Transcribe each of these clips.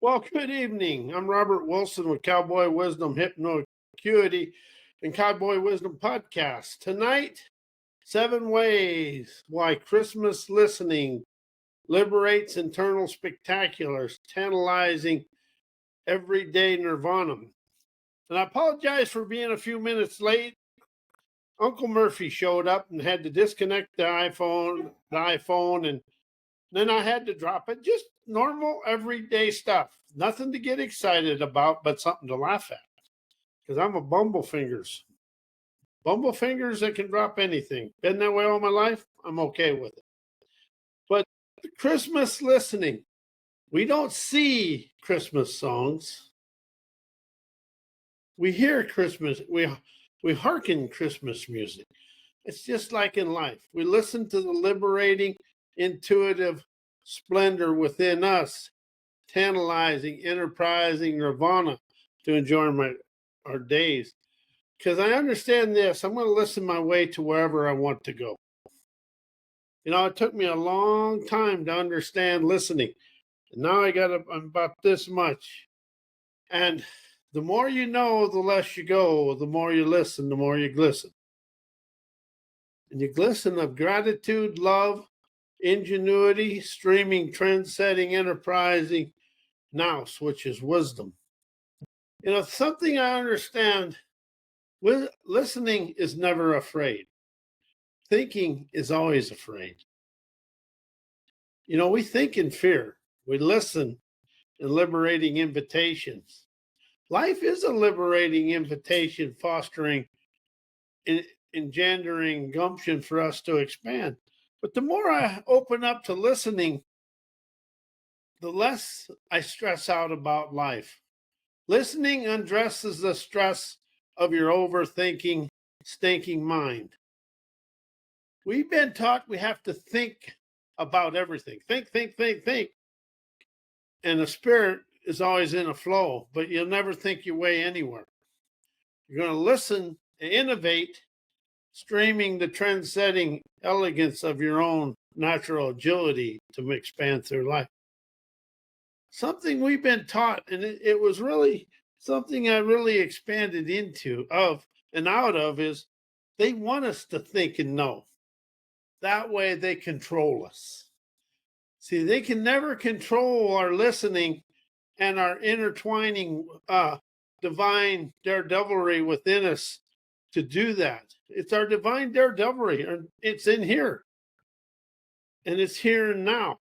Well, good evening. I'm Robert Wilson with Cowboy Wisdom Hypno Acuity and Cowboy Wisdom Podcast. Tonight, 7 ways why Christmas listening liberates internal spectaculars, tantalizing everyday nirvana. And I apologize for being a few minutes late. Uncle Murphy showed up and had to disconnect the iPhone, and then I had to drop it. Just normal, everyday stuff. Nothing to get excited about, but something to laugh at. Because I'm a bumblefingers. Bumblefingers that can drop anything. Been that way all my life. I'm okay with it. But Christmas listening. We don't see Christmas songs. We hear Christmas. We hearken Christmas music. It's just like in life. We listen to the liberating, intuitive splendor within us, tantalizing, enterprising nirvana to enjoy our days. Because I understand this, I'm going to listen my way to wherever I want to go. It took me a long time to understand listening. And now I'm about this much. And the more you know, the less you go. The more you listen, the more you glisten. And you glisten of gratitude, love, ingenuity, streaming, trend-setting, enterprising, nous, which is wisdom. Something I understand, listening is never afraid. Thinking is always afraid. We think in fear. We listen in liberating invitations. Life is a liberating invitation, fostering, engendering gumption for us to expand. But the more I open up to listening, the less I stress out about life. Listening undresses the stress of your overthinking, stinking mind. We've been taught we have to think about everything. Think. And the spirit is always in a flow, but you'll never think your way anywhere. You're going to listen and innovate, streaming the trend-setting elegance of your own natural agility to expand through life. Something we've been taught, and it was really something I really expanded into and out of, is they want us to think and know. That way they control us. See, they can never control our listening and our intertwining divine daredevilry within us to do that. It's our divine daredevilry. It's in here. And it's here and now.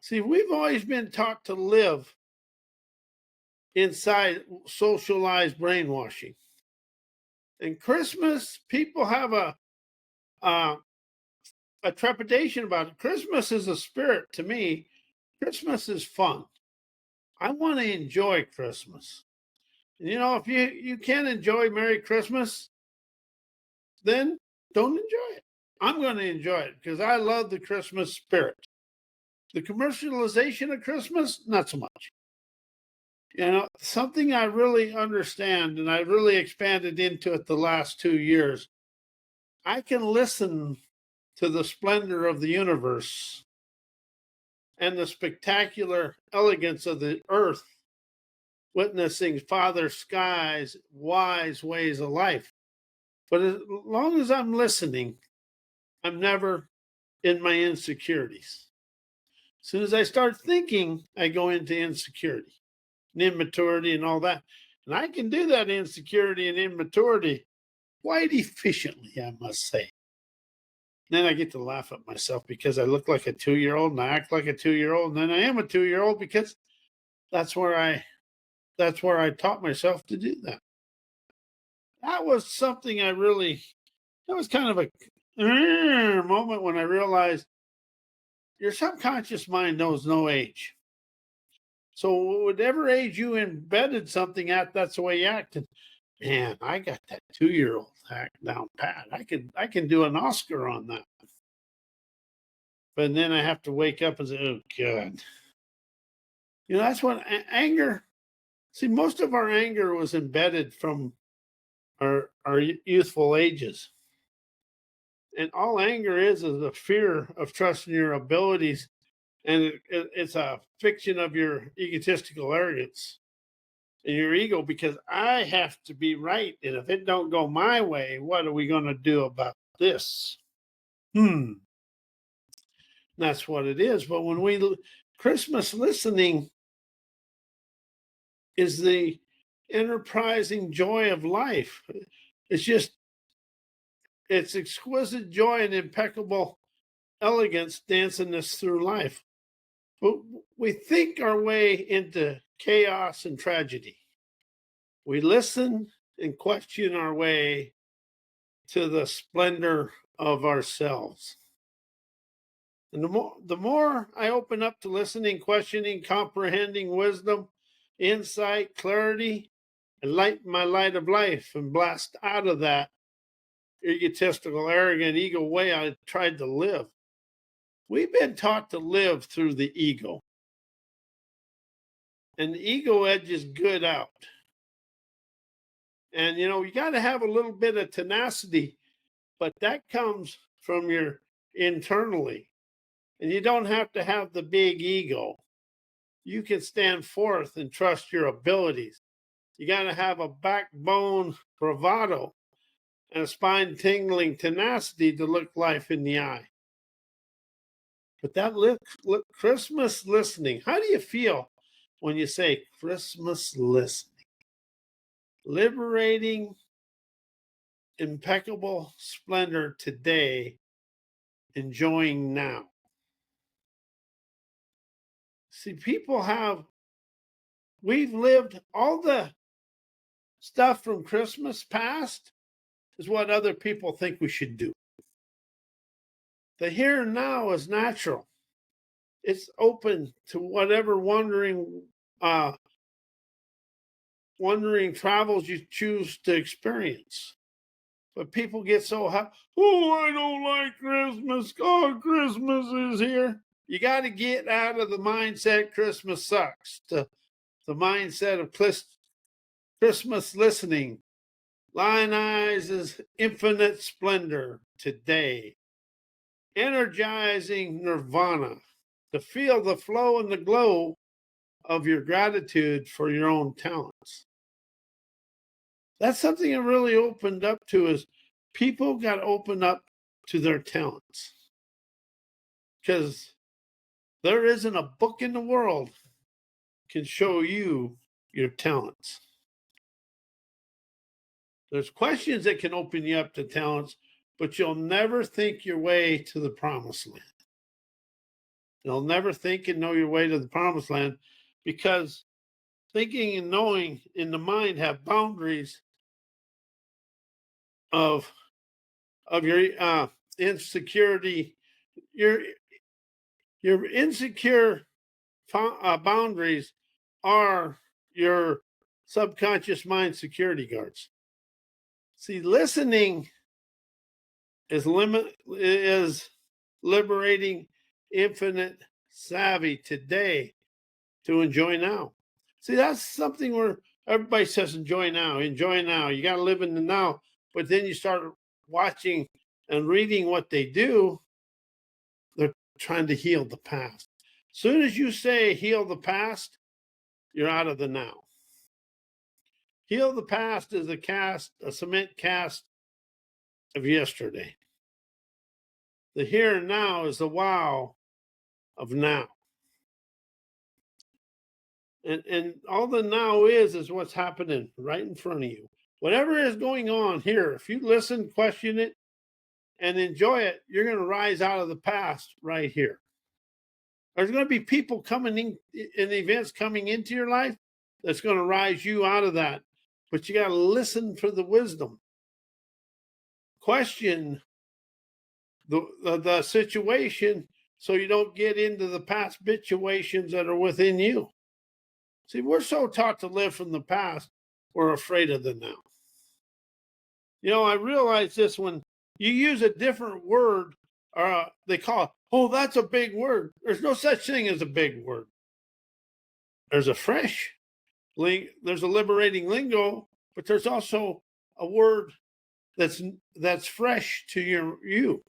See, we've always been taught to live inside socialized brainwashing. And Christmas, people have a trepidation about it. Christmas is a spirit to me. Christmas is fun. I want to enjoy Christmas. And if you can't enjoy Merry Christmas, then don't enjoy it. I'm going to enjoy it because I love the Christmas spirit. The commercialization of Christmas, not so much. Something I really understand, and I really expanded into it the last 2 years. I can listen to the splendor of the universe and the spectacular elegance of the earth, witnessing Father Sky's wise ways of life. But as long as I'm listening, I'm never in my insecurities. As soon as I start thinking, I go into insecurity and immaturity and all that. And I can do that insecurity and immaturity quite efficiently, I must say. Then I get to laugh at myself because I look like a 2-year-old and I act like a 2-year-old. And then I am a 2-year-old because that's where I taught myself to do that. That was something that was kind of a moment when I realized your subconscious mind knows no age. So whatever age you embedded something at, that's the way you act. And man, I got that 2-year-old act down pat. I can do an Oscar on that. But then I have to wake up and say, oh God. That's what anger. See, most of our anger was embedded from our youthful ages. And all anger is a fear of trusting your abilities And it's a fiction of your egotistical arrogance and your ego, because I have to be right. And if it don't go my way, what are we going to do about this? That's what it is. But when Christmas listening is the enterprising joy of life. It's just, it's exquisite joy and impeccable elegance dancing us through life. But we think our way into chaos and tragedy. We listen and question our way to the splendor of ourselves. And the more I open up to listening, questioning, comprehending wisdom, insight, clarity, and light my light of life and blast out of that egotistical, arrogant, ego way I tried to live. We've been taught to live through the ego. And the ego edges good out. And, you got to have a little bit of tenacity, but that comes from your internally. And you don't have to have the big ego. You can stand forth and trust your abilities. You got to have a backbone bravado and a spine tingling tenacity to look life in the eye. But that Christmas listening, how do you feel when you say Christmas listening? Liberating impeccable splendor today, enjoying now. See, we've lived all the stuff from Christmas past is what other people think we should do. The here and now is natural. It's open to whatever wandering travels you choose to experience. But people get so happy. Oh, I don't like Christmas. Oh, Christmas is here. You got to get out of the mindset Christmas sucks to the mindset of Christmas listening. Lionizes infinite splendor today. Energizing nirvana to feel the flow and the glow of your gratitude for your own talents. That's something that really opened up to is people got to open up to their talents. Because there isn't a book in the world can show you your talents. There's questions that can open you up to talents, but you'll never think your way to the promised land. You'll never think and know your way to the promised land, because thinking and knowing in the mind have boundaries of your insecurity. Your insecure boundaries are your subconscious mind security guards. See, listening is liberating infinite savvy today to enjoy now. See, that's something where everybody says enjoy now, enjoy now. You got to live in the now. But then you start watching and reading what they do. They're trying to heal the past. As soon as you say heal the past, you're out of the now. Heal the past is a cement cast of yesterday. The here and now is the wow of now. And all the now is what's happening right in front of you. Whatever is going on here, if you listen, question it, and enjoy it, you're going to rise out of the past right here. There's going to be people coming in events coming into your life that's going to rise you out of that. But you got to listen for the wisdom. Question the situation so you don't get into the past situations that are within you. See, we're so taught to live from the past, we're afraid of the now. I realize this when you use a different word, they call it, oh, that's a big word. There's no such thing as a big word. There's a there's a liberating lingo, but there's also a word that's fresh to you.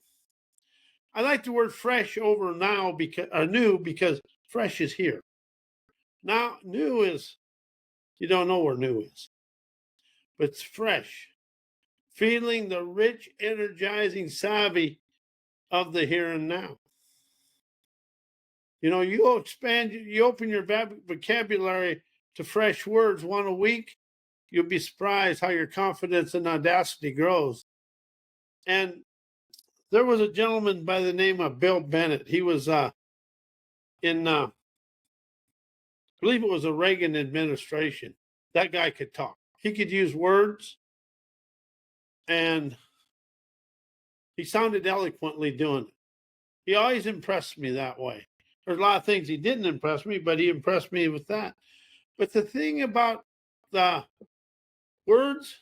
I like the word fresh over now because new, because fresh is here. Now new is, you don't know where new is, but it's fresh. Feeling the rich, energizing savvy of the here and now. You know, you expand, you open your vocabulary to fresh words one a week, you'll be surprised how your confidence and audacity grows. And there was a gentleman by the name of Bill Bennett. He was I believe it was a Reagan administration. That guy could talk. He could use words, and he sounded eloquently doing it. He always impressed me that way. There's a lot of things he didn't impress me, but he impressed me with that. But the thing about the words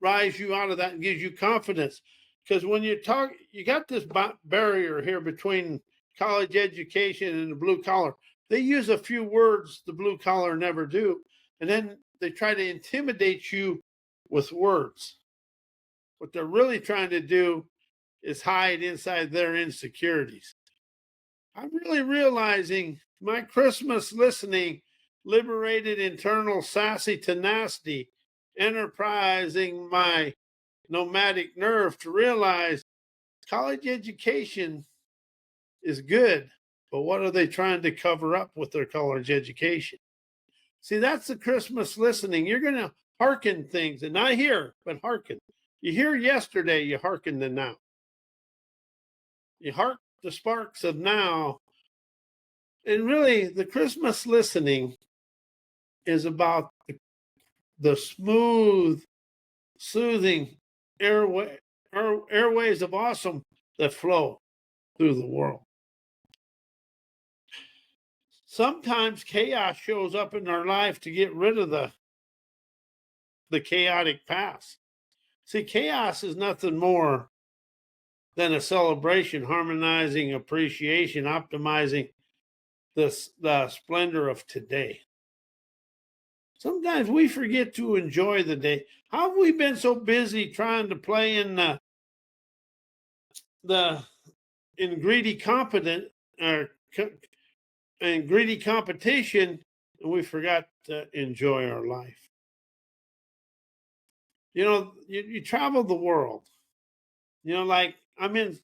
rise you out of that and gives you confidence. Because when you talk, you got this barrier here between college education and the blue collar. They use a few words the blue collar never do. And then they try to intimidate you with words. What they're really trying to do is hide inside their insecurities. I'm really realizing my Christmas listening liberated internal sassy tenacity, enterprising my nomadic nerve to realize college education is good, but what are they trying to cover up with their college education? See, that's the Christmas listening. You're going to hearken things, and not hear, but hearken. You hear yesterday, you hearken to now. You hark the sparks of now. And really, the Christmas listening is about the smooth, soothing airways of awesome that flow through the world. Sometimes chaos shows up in our life to get rid of the chaotic past. See, chaos is nothing more than a celebration, harmonizing, appreciation, optimizing the splendor of today. Sometimes we forget to enjoy the day. How have we been so busy trying to play in greedy and greedy competition, and we forgot to enjoy our life? You know, you travel the world. You know, like I'm in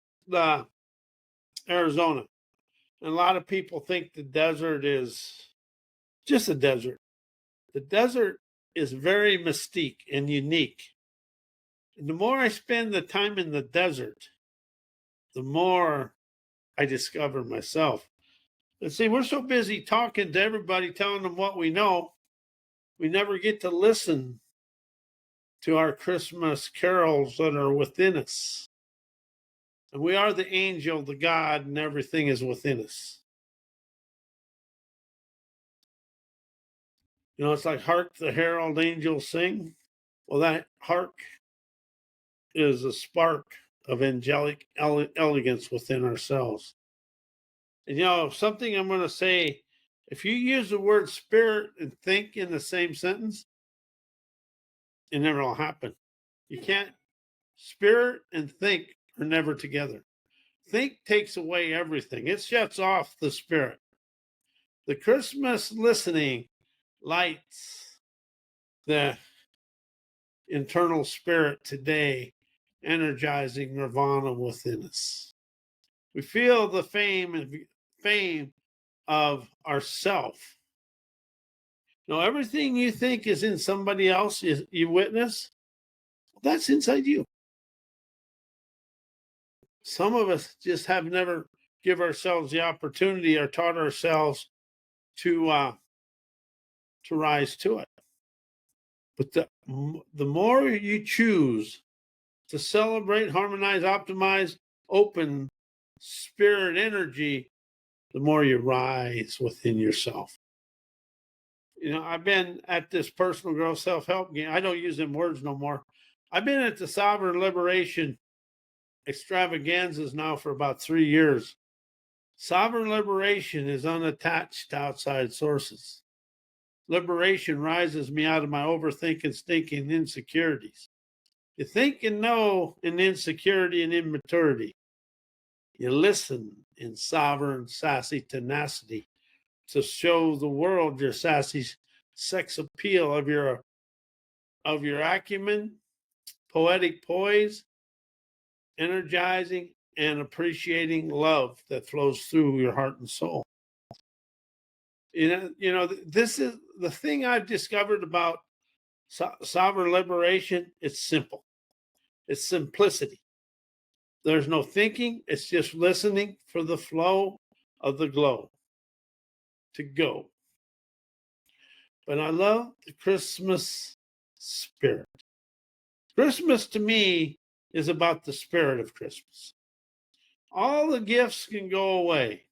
Arizona, and a lot of people think the desert is just a desert. The desert is very mystique and unique. And the more I spend the time in the desert, the more I discover myself. And see, we're so busy talking to everybody, telling them what we know, we never get to listen to our Christmas carols that are within us. And we are the angel, the God, and everything is within us. You know, it's like hark the herald angels sing. Well, that hark is a spark of angelic elegance within ourselves. And, you know, something I'm going to say, if you use the word spirit and think in the same sentence, it never will happen. You can't. Spirit and think are never together. Think takes away everything. It shuts off the spirit. The Christmas listening lights the internal spirit today, energizing nirvana within us. We feel the fame of ourself. Now, everything you think is in somebody else, you witness, that's inside you. Some of us just have never give ourselves the opportunity or taught ourselves to rise to it. But the more you choose to celebrate, harmonize, optimize, open spirit energy, the more you rise within yourself. You know, I've been at this personal growth self-help game. I don't use them words no more. I've been at the sovereign liberation extravaganzas now for about 3 years. Sovereign liberation is unattached to outside sources. Liberation rises me out of my overthinking, stinking insecurities. You think and know in insecurity and immaturity. You listen in sovereign, sassy tenacity to show the world your sassy sex appeal of your acumen, poetic poise, energizing and appreciating love that flows through your heart and soul. This is the thing I've discovered about sovereign liberation. It's simple. It's simplicity. There's no thinking. It's just listening for the flow of the glow to go. But I love the Christmas spirit. Christmas to me is about the spirit of Christmas. All the gifts can go away.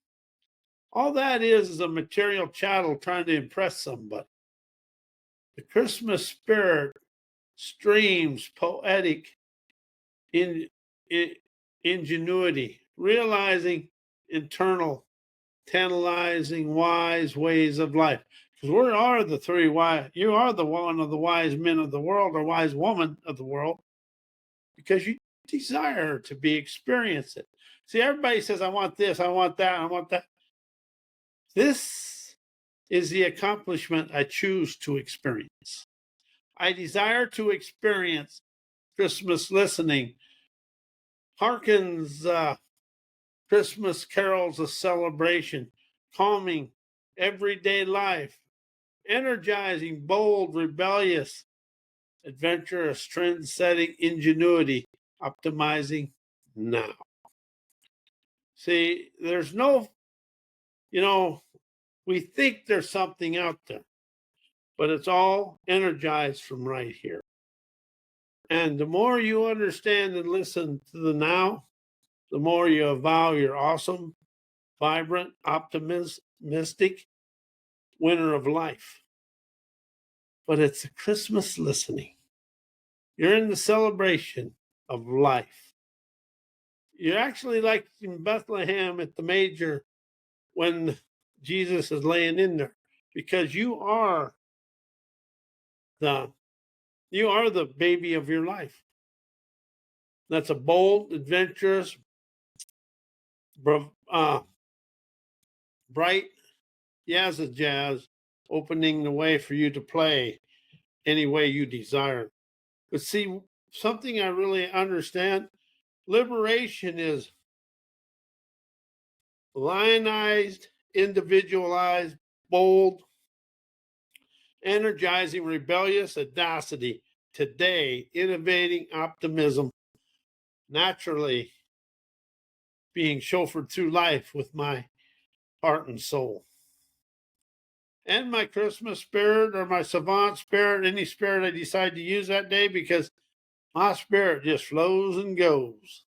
All that is a material chattel trying to impress somebody. The Christmas spirit streams poetic ingenuity, realizing internal, tantalizing, wise ways of life. Because we are the three wise. You are the one of the wise men of the world, or wise woman of the world, because you desire to experience it. See, everybody says, I want this, I want that, I want that. This is the accomplishment I choose to experience. I desire to experience Christmas listening, hearkens Christmas carols of celebration, calming everyday life, energizing, bold, rebellious, adventurous, trend-setting ingenuity, optimizing now. See, there's no, we think there's something out there, but it's all energized from right here. And the more you understand and listen to the now, the more you avow you're awesome, vibrant, optimistic winner of life. But it's a Christmas listening. You're in the celebration of life. You're actually like in Bethlehem at the manger when Jesus is laying in there, because you are the baby of your life. That's a bold, adventurous, bright jazz, opening the way for you to play any way you desire. But see, something I really understand, liberation is lionized, individualized, bold, energizing, rebellious audacity. Today, innovating optimism, naturally being chauffeured through life with my heart and soul. And my Christmas spirit, or my savant spirit, any spirit I decide to use that day, because my spirit just flows and goes.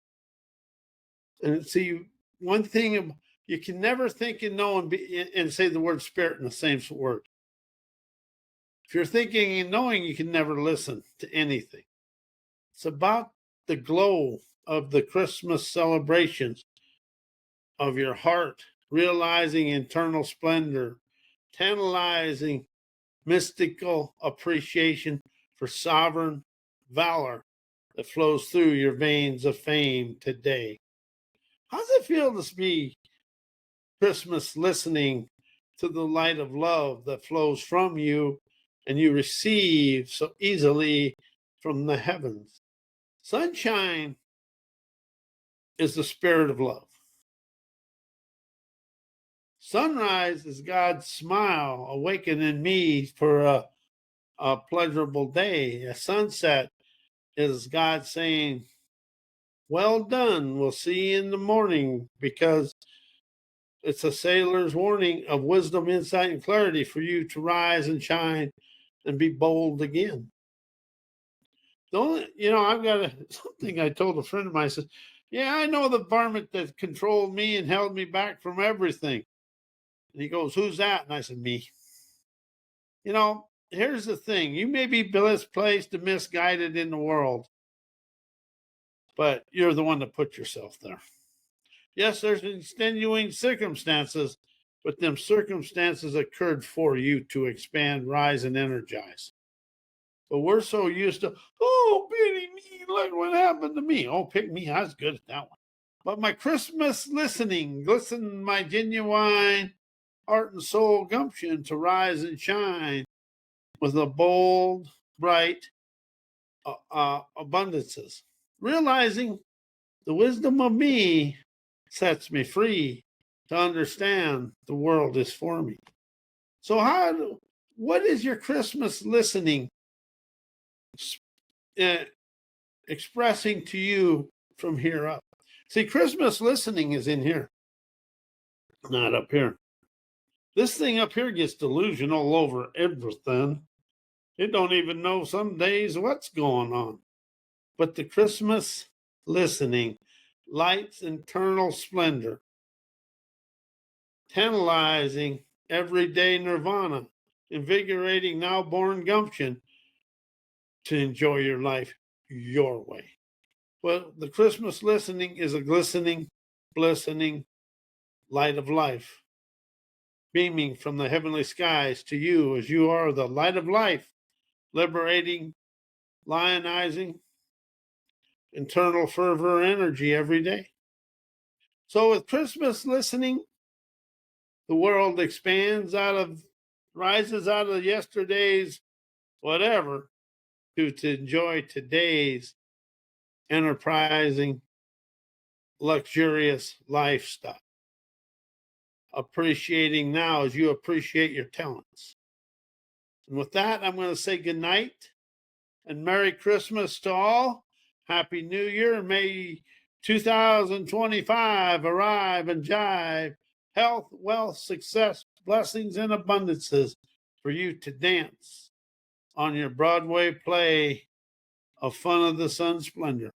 And see, one thing, you can never think and know and say the word spirit in the same word. If you're thinking and knowing, you can never listen to anything. It's about the glow of the Christmas celebrations of your heart, realizing internal splendor, tantalizing mystical appreciation for sovereign valor that flows through your veins of fame today. How's it feel to be Christmas listening to the light of love that flows from you and you receive so easily from the heavens? Sunshine is the spirit of love. Sunrise is God's smile awakening me for a pleasurable day. A sunset is God saying, well done, we'll see you in the morning, because it's a sailor's warning of wisdom, insight, and clarity for you to rise and shine and be bold again. The only, I've got something I told a friend of mine. I said, yeah, I know the varmint that controlled me and held me back from everything. And he goes, who's that? And I said, me. Here's the thing. You may be misplaced and misguided in the world, but you're the one that put yourself there. Yes, there's extenuating circumstances, but them circumstances occurred for you to expand, rise, and energize. But we're so used to, oh, pity me, look what happened to me. Oh, pick me, I was good at that one. But my Christmas listening, glisten my genuine heart and soul gumption to rise and shine with a bold, bright abundances. Realizing the wisdom of me sets me free to understand the world is for me. So what is your Christmas listening expressing to you from here up? See, Christmas listening is in here, not up here. This thing up here gets delusional over everything. It don't even know some days what's going on. But the Christmas listening lights internal splendor, tantalizing everyday nirvana, invigorating now born gumption to enjoy your life your way. Well, the Christmas listening is a glistening, glistening light of life, beaming from the heavenly skies to you as you are the light of life, liberating, lionizing, internal fervor energy every day. So with Christmas listening, the world rises out of yesterday's whatever to enjoy today's enterprising, luxurious lifestyle. Appreciating now as you appreciate your talents. And with that, I'm going to say good night and Merry Christmas to all. Happy New Year. May 2025 arrive and jive. Health, wealth, success, blessings, and abundances for you to dance on your Broadway play of Fun of the Sun Splendor.